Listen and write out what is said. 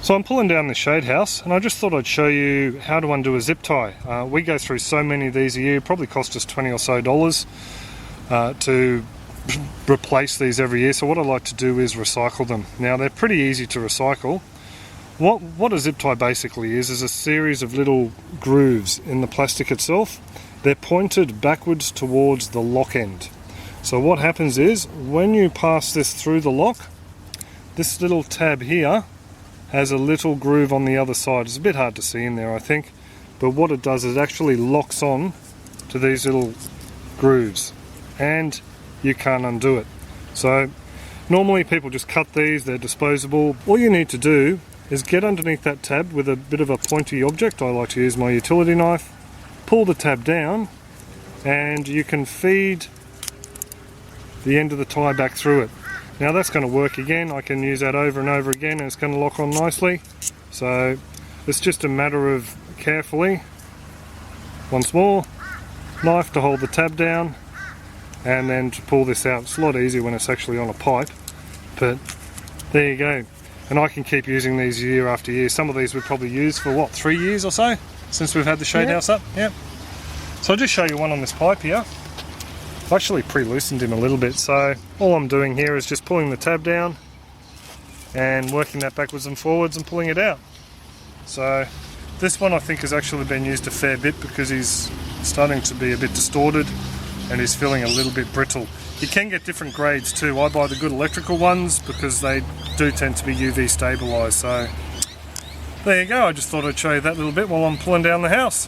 So I'm pulling down the shade house, and I just thought I'd show you how to undo a zip tie. We go through so many of these a year, probably cost us $20 or so to replace these every year. So what I like to do is recycle them. Now they're pretty easy to recycle. What a zip tie basically is a series of little grooves in the plastic itself. They're pointed backwards towards the lock end. So what happens is, when you pass this through the lock, this little tab here has a little groove on the other side. It's a bit hard to see in there, I think, but what it does is it actually locks on to these little grooves and you can't undo it. So normally people just cut these, they're disposable. All you need to do is get underneath that tab with a bit of a pointy object. I like to use my utility knife, pull the tab down, and you can feed the end of the tie back through it. Now that's going to work again. I can use that over and over again and it's going to lock on nicely. So it's just a matter of carefully, once more, knife to hold the tab down and then to pull this out. It's a lot easier when it's actually on a pipe, but there you go. And I can keep using these year after year. Some of these we've probably used for what, 3 years or so since we've had the shade house up. Yep. So I'll just show you one on this pipe here. I've actually pre-loosened him a little bit, so all I'm doing here is just pulling the tab down and working that backwards and forwards and pulling it out. So this one I think has actually been used a fair bit because he's starting to be a bit distorted and he's feeling a little bit brittle. You can get different grades too. I buy the good electrical ones because they do tend to be UV stabilised. So there you go, I just thought I'd show you that little bit while I'm pulling down the house.